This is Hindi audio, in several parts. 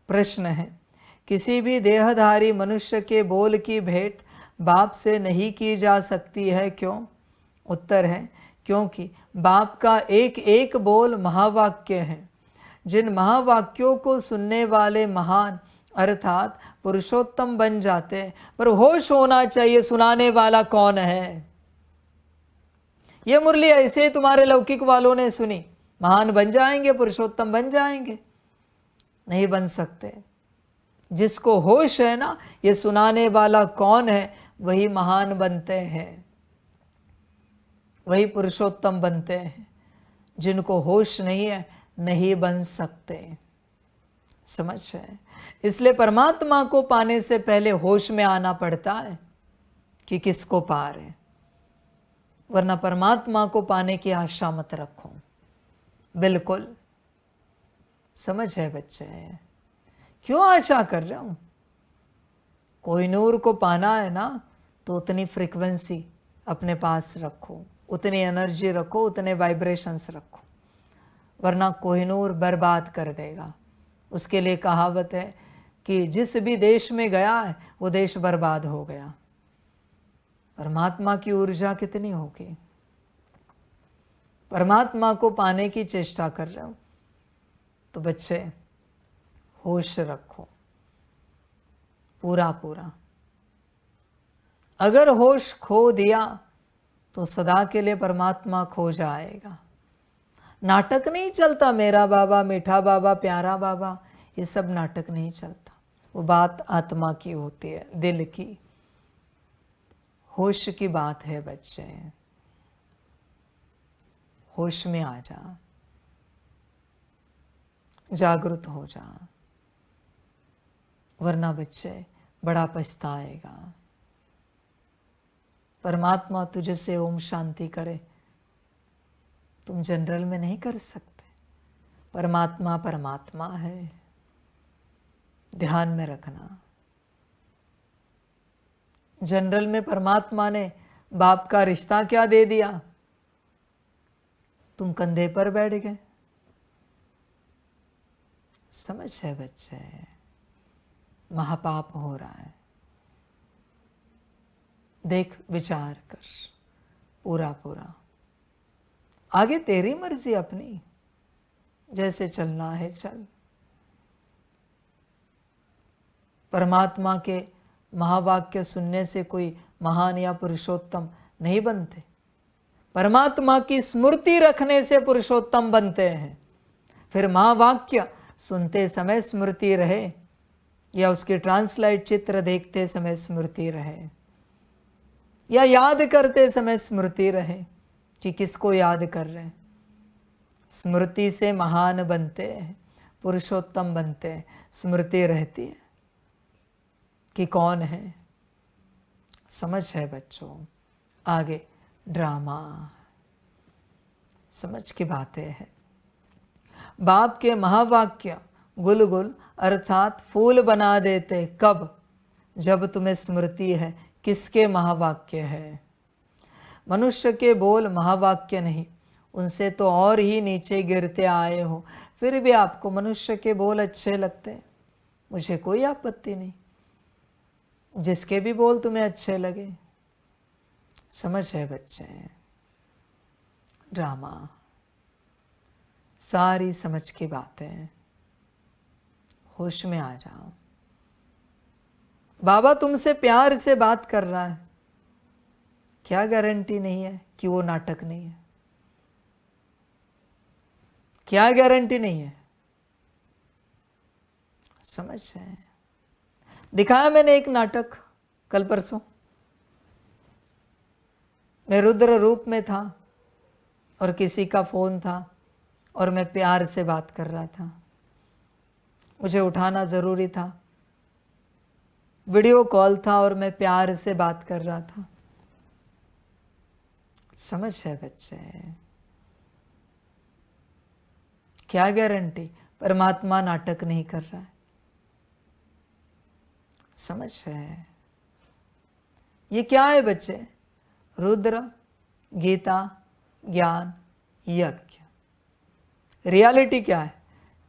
प्रश्न है, किसी भी देहधारी मनुष्य के बोल की भेंट बाप से नहीं की जा सकती है, क्यों? उत्तर है, क्योंकि बाप का एक एक बोल महावाक्य है। जिन महावाक्यों को सुनने वाले महान अर्थात पुरुषोत्तम बन जाते हैं, पर होश होना चाहिए सुनाने वाला कौन है। ये मुरली ऐसे तुम्हारे लौकिक वालों ने सुनी, महान बन जाएंगे, पुरुषोत्तम बन जाएंगे? नहीं बन सकते। जिसको होश है ना, ये सुनाने वाला कौन है, वही महान बनते हैं, वही पुरुषोत्तम बनते हैं। जिनको होश नहीं है, नहीं बन सकते। समझ है? इसलिए परमात्मा को पाने से पहले होश में आना पड़ता है कि किसको पा रहे, वरना परमात्मा को पाने की आशा मत रखो। बिल्कुल समझ है बच्चे? क्यों आशा कर रहे हो? कोहिनूर को पाना है ना, तो उतनी फ्रीक्वेंसी अपने पास रखो, उतनी एनर्जी रखो, उतने वाइब्रेशंस रखो, वरना कोहिनूर बर्बाद कर देगा। उसके लिए कहावत है कि जिस भी देश में गया है वो देश बर्बाद हो गया। परमात्मा की ऊर्जा कितनी होगी? परमात्मा को पाने की चेष्टा कर रहे हो तो बच्चे होश रखो पूरा पूरा। अगर होश खो दिया तो सदा के लिए परमात्मा खो जाएगा। नाटक नहीं चलता, मेरा बाबा, मीठा बाबा, प्यारा बाबा, ये सब नाटक नहीं चलता। वो बात आत्मा की होती है, दिल की, होश की बात है बच्चे। होश में आ जा, जागृत हो जा, वरना बच्चे बड़ा पछताएगा। परमात्मा तुझे से ओम शांति करे, तुम जनरल में नहीं कर सकते। परमात्मा परमात्मा है, ध्यान में रखना। जनरल में परमात्मा ने बाप का रिश्ता क्या दे दिया, तुम कंधे पर बैठ गए। समझ है बच्चे? महापाप हो रहा है। देख, विचार कर पूरा पूरा। आगे तेरी मर्जी अपनी, जैसे चलना है चल। परमात्मा के महावाक्य सुनने से कोई महान या पुरुषोत्तम नहीं बनते। परमात्मा की स्मृति रखने से पुरुषोत्तम बनते हैं। फिर महावाक्य सुनते समय स्मृति रहे या उसके ट्रांसलाइट चित्र देखते समय स्मृति रहे या याद करते समय स्मृति रहे कि किसको याद कर रहे हैं। स्मृति से महान बनते हैं, पुरुषोत्तम बनते हैं। स्मृति रहती है कि कौन है। समझ है बच्चों? आगे ड्रामा, समझ की बातें हैं। बाप के महावाक्य गुलगुल अर्थात फूल बना देते। कब? जब तुम्हें स्मृति है किसके महावाक्य है। मनुष्य के बोल महावाक्य नहीं, उनसे तो और ही नीचे गिरते आए हो, फिर भी आपको मनुष्य के बोल अच्छे लगते हैं। मुझे कोई आपत्ति नहीं, जिसके भी बोल तुम्हें अच्छे लगे। समझ है बच्चे? ड्रामा, सारी समझ की बातें। होश में आ जाओ। बाबा तुमसे प्यार से बात कर रहा है, क्या गारंटी नहीं है कि वो नाटक नहीं है? क्या गारंटी नहीं है? समझ है? दिखाया मैंने एक नाटक कल परसों। मैं रुद्र रूप में था और किसी का फोन था और मैं प्यार से बात कर रहा था। मुझे उठाना जरूरी था। वीडियो कॉल था और मैं प्यार से बात कर रहा था। समझ है बच्चे? क्या गारंटी परमात्मा नाटक नहीं कर रहा है? समझ है? ये क्या है बच्चे? रुद्र, गीता, ज्ञान, यज्ञ। रियलिटी क्या है?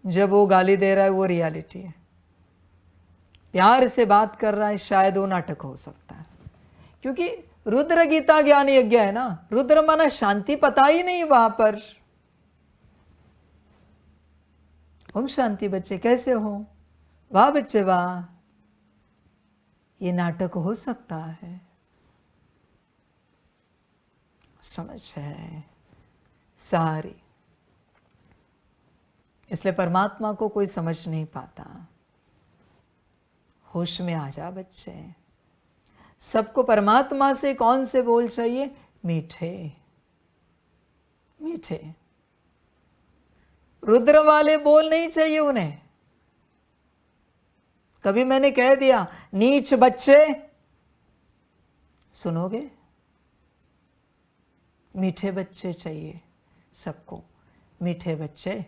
जब वो गाली दे रहा है वो रियलिटी है। प्यार से बात कर रहा है, शायद वो नाटक हो सकता है। क्योंकि रुद्र गीता ज्ञान यज्ञ है ना, रुद्र माना शांति, पता ही नहीं वहां पर। ओम शांति बच्चे कैसे हो? वाह बच्चे वाह। ये नाटक हो सकता है, समझ है सारी। इसलिए परमात्मा को कोई समझ नहीं पाता। होश में आ जा बच्चे। सबको परमात्मा से कौन से बोल चाहिए? मीठे मीठे। रुद्र वाले बोल नहीं चाहिए उन्हें। कभी मैंने कह दिया नीच बच्चे, सुनोगे? मीठे बच्चे चाहिए सबको, मीठे बच्चे,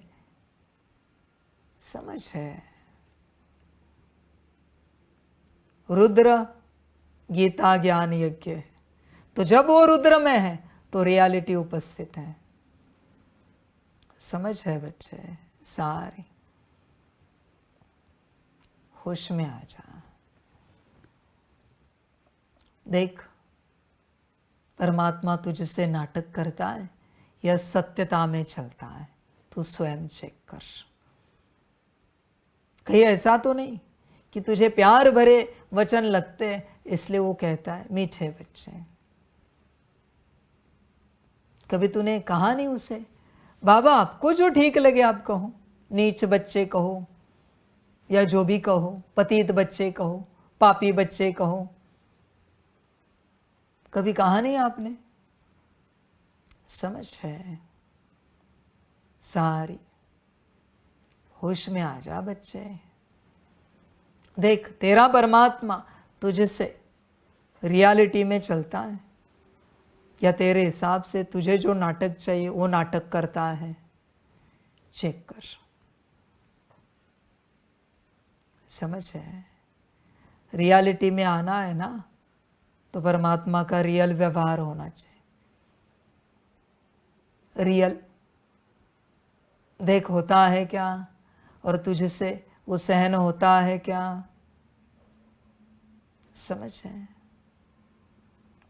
समझ है। रुद्र गीता ज्ञान यज्ञ है, तो जब वो रुद्र में है तो रियलिटी उपस्थित है, समझ है बच्चे सारे। होश में आ जा। देख परमात्मा तुझसे नाटक करता है या सत्यता में चलता है, तू स्वयं चेक कर। कहीं ऐसा तो नहीं कि तुझे प्यार भरे वचन लगते हैं इसलिए वो कहता है मीठे बच्चे। कभी तूने कहा नहीं उसे बाबा आपको जो ठीक लगे आप कहो, नीच बच्चे कहो या जो भी कहो, पतित बच्चे कहो, पापी बच्चे कहो, कभी कहा नहीं आपने? समझ है सारी। होश में आ जा बच्चे। देख तेरा परमात्मा तुझसे रियलिटी में चलता है या तेरे हिसाब से तुझे जो नाटक चाहिए वो नाटक करता है, चेक कर। समझ है। रियलिटी में आना है ना तो परमात्मा का रियल व्यवहार होना चाहिए। रियल देख होता है क्या और तुझसे वो सहन होता है क्या, समझ है।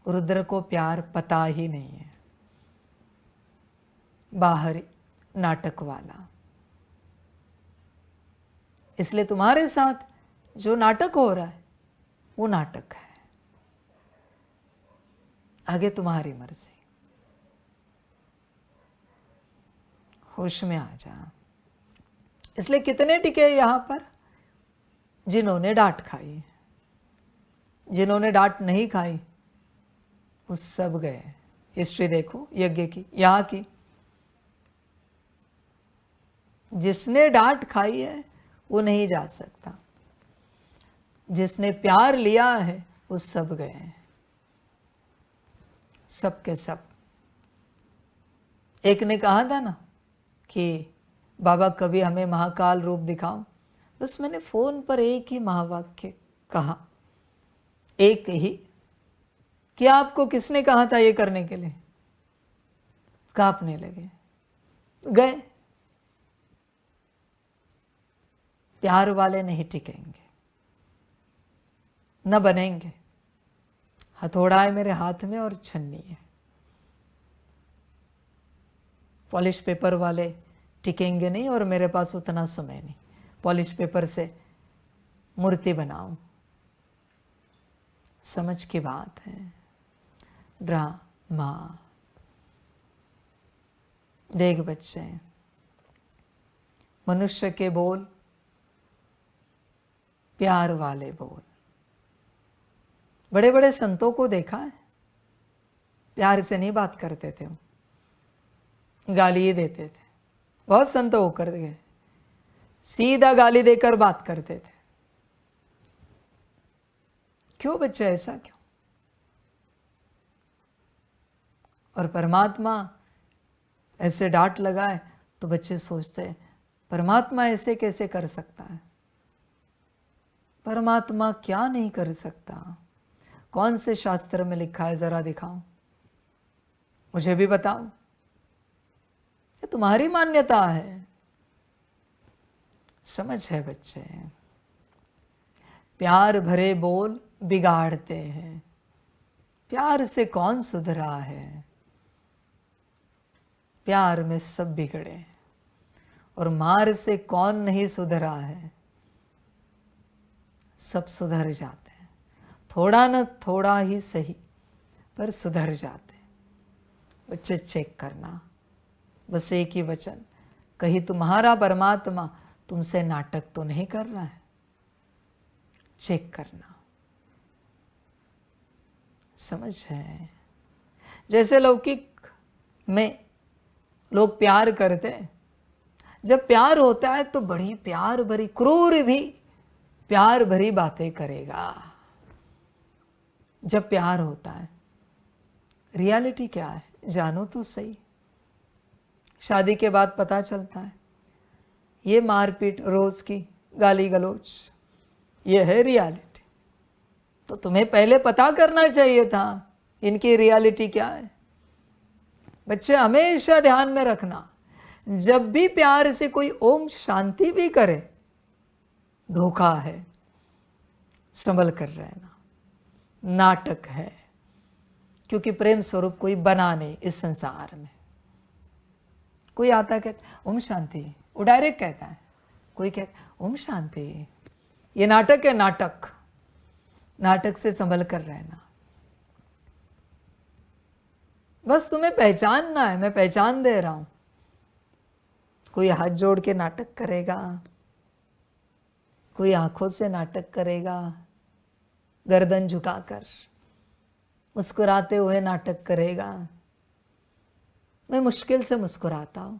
रुद्र को प्यार पता ही नहीं है, बाहरी नाटक वाला। इसलिए तुम्हारे साथ जो नाटक हो रहा है वो नाटक है, आगे तुम्हारी मर्जी। होश में आ जा। इसलिए कितने टिके यहां पर? जिन्होंने डांट खाई। जिन्होंने डांट नहीं खाई वो सब गए। हिस्ट्री देखो यज्ञ की, यहां की। जिसने डांट खाई है वो नहीं जा सकता, जिसने प्यार लिया है वो सब गए, सब के सब। एक ने कहा था ना कि बाबा कभी हमें महाकाल रूप दिखाओ, बस मैंने फोन पर एक ही महावाक्य कहा, एक ही। क्या आपको किसने कहा था ये करने के लिए? कांपने लगे, गए। प्यार वाले नहीं टिकेंगे, न बनेंगे। हथौड़ा है मेरे हाथ में और छन्नी है। पॉलिश पेपर वाले टिकेंगे नहीं और मेरे पास उतना समय नहीं पॉलिश पेपर से मूर्ति बनाऊं। समझ की बात है। ड्रामा। देख बच्चे, मनुष्य के बोल प्यार वाले बोल। बड़े बड़े संतों को देखा है, प्यार से नहीं बात करते थे, वो गाली ही देते थे। बहुत संत होकर गए, सीधा गाली देकर बात करते थे। क्यों बच्चे, ऐसा क्यों? और परमात्मा ऐसे डांट लगाए तो बच्चे सोचते हैं परमात्मा ऐसे कैसे कर सकता है? परमात्मा क्या नहीं कर सकता? कौन से शास्त्र में लिखा है, जरा दिखाओ, मुझे भी बताओ। ये तुम्हारी मान्यता है। समझ है बच्चे। प्यार भरे बोल बिगाड़ते हैं। प्यार से कौन सुधरा है? प्यार में सब बिगड़े हैं। और मार से कौन नहीं सुधरा है? सब सुधर जाते हैं, थोड़ा न थोड़ा ही सही, पर सुधर जाते हैं। बच्चे चेक करना, बस एक ही वचन, कहीं तुम्हारा परमात्मा तुमसे नाटक तो नहीं कर रहा है? चेक करना। समझ है? जैसे लौकिक में लोग प्यार करते हैं, जब प्यार होता है तो बड़ी प्यार भरी, क्रूर भी प्यार भरी बातें करेगा। जब प्यार होता है, रियलिटी क्या है जानो तो सही। शादी के बाद पता चलता है ये मारपीट, रोज की गाली गलौज, ये है रियलिटी। तो तुम्हें पहले पता करना चाहिए था इनकी रियलिटी क्या है। बच्चे हमेशा ध्यान में रखना, जब भी प्यार से कोई ओम शांति भी करे, धोखा है, संभल कर रहना, नाटक है। क्योंकि प्रेम स्वरूप कोई बना नहीं इस संसार में। कोई आता कहता ओम शांति, वो डायरेक्ट कहता है। कोई कहता ओम शांति, ये नाटक है। नाटक, नाटक से संभल कर रहना। बस तुम्हें पहचानना है, मैं पहचान दे रहा हूं। कोई हाथ जोड़ के नाटक करेगा, कोई आंखों से नाटक करेगा, गर्दन झुकाकर मुस्कुराते हुए नाटक करेगा। मैं मुश्किल से मुस्कुराता हूं,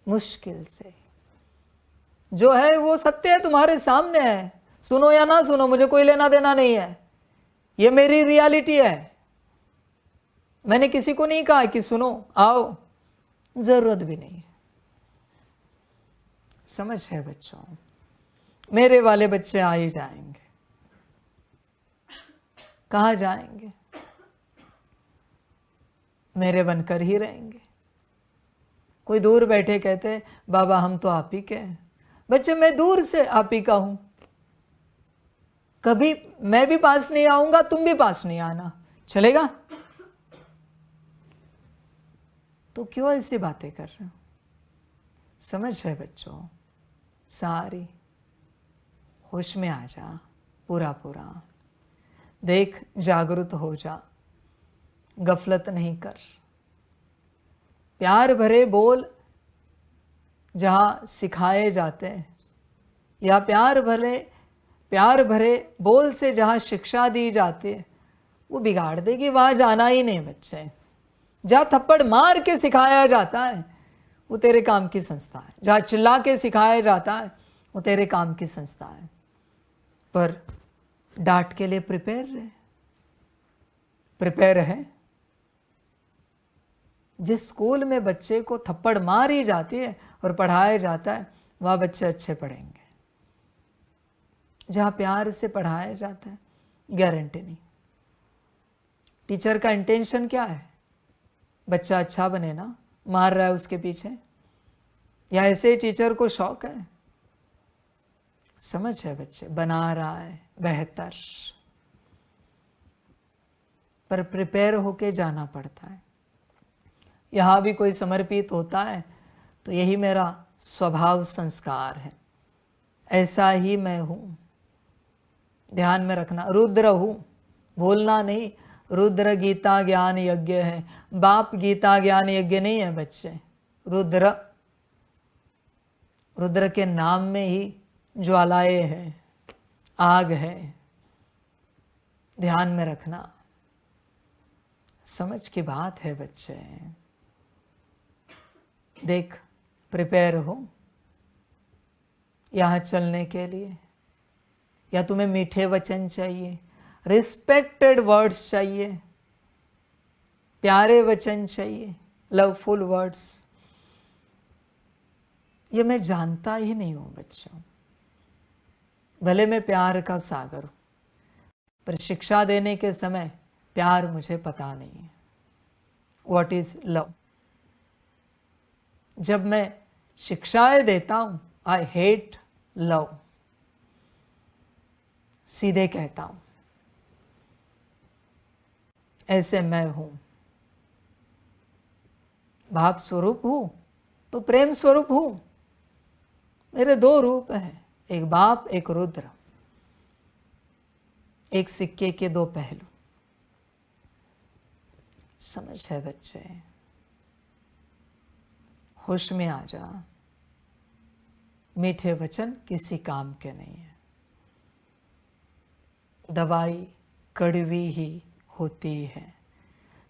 मुश्किल से। जो है वो सत्य है, तुम्हारे सामने है। सुनो या ना सुनो, मुझे कोई लेना देना नहीं है। ये मेरी रियलिटी है। मैंने किसी को नहीं कहा कि सुनो, आओ, जरूरत भी नहीं है। समझ है बच्चों? मेरे वाले बच्चे आ ही जाएंगे। कहाँ जाएंगे? मेरे बनकर ही रहेंगे। कोई दूर बैठे कहते बाबा हम तो आप ही के हैं। बच्चे मैं दूर से आप ही का हूं। कभी मैं भी पास नहीं आऊंगा, तुम भी पास नहीं आना, चलेगा? तो क्यों ऐसी बातें कर रहे हो? समझ है बच्चों? सारी होश में आ जा, पूरा पूरा देख, जागृत हो जा, गफलत नहीं कर। प्यार भरे बोल जहां सिखाए जाते हैं, या प्यार भरे बोल से जहां शिक्षा दी जाती है, वो बिगाड़ देगी। वहां जाना ही नहीं बच्चे। जहां थप्पड़ मार के सिखाया जाता है वो तेरे काम की संस्था है। जहां चिल्ला के सिखाया जाता है वो तेरे काम की संस्था है। पर डांट के लिए प्रिपेयर है। जिस स्कूल में बच्चे को थप्पड़ मारी जाती है और पढ़ाया जाता है, वह बच्चे अच्छे पढ़ेंगे। जहां प्यार से पढ़ाया जाता है, गारंटी नहीं। टीचर का इंटेंशन क्या है? बच्चा अच्छा बने ना, मार रहा है उसके पीछे, या ऐसे टीचर को शौक है? समझ है बच्चे? बना रहा है बेहतर, पर प्रिपेयर होके जाना पड़ता है। यहां भी कोई समर्पित होता है तो यही मेरा स्वभाव संस्कार है, ऐसा ही मैं हूं। ध्यान में रखना, रुद्र हूं, भूलना नहीं। रुद्र गीता ज्ञान यज्ञ है, बाप गीता ज्ञान यज्ञ नहीं है बच्चे। रुद्र के नाम में ही ज्वालाएं हैं, आग है। ध्यान में रखना, समझ की बात है बच्चे। देख, प्रिपेयर हो यहां चलने के लिए, या तुम्हें मीठे वचन चाहिए, रिस्पेक्टेड वर्ड्स चाहिए, प्यारे वचन चाहिए, लवफुल वर्ड्स, ये मैं जानता ही नहीं हूं बच्चों। भले मैं प्यार का सागर हूं, पर शिक्षा देने के समय प्यार मुझे पता नहीं है। What is love? जब मैं शिक्षाएं देता हूं, आई हेट लव। सीधे कहता हूं, ऐसे मैं हूं। भाव स्वरूप हूं तो प्रेम स्वरूप हूं। मेरे दो रूप हैं, एक बाप एक रुद्र, एक सिक्के के दो पहलू। समझ है बच्चे? होश में आ जा। मीठे वचन किसी काम के नहीं है। दवाई कड़वी ही होती है,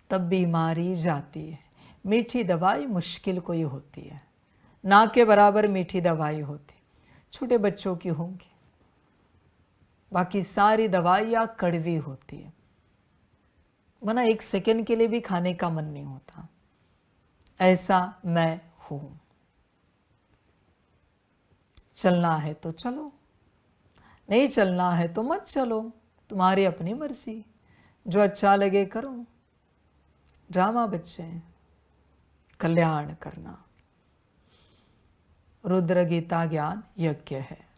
तब बीमारी जाती है। मीठी दवाई मुश्किल कोई होती है, ना के बराबर मीठी दवाई होती, छोटे बच्चों की होंगी। बाकी सारी दवाइयाँ कड़वी होती है, वरना एक सेकंड के लिए भी खाने का मन नहीं होता। ऐसा मैं हूँ। चलना है तो चलो, नहीं चलना है तो मत चलो, तुम्हारी अपनी मर्जी, जो अच्छा लगे करो। ड्रामा बच्चे, कल्याण करना। रुद्र गीता ज्ञान यज्ञ है।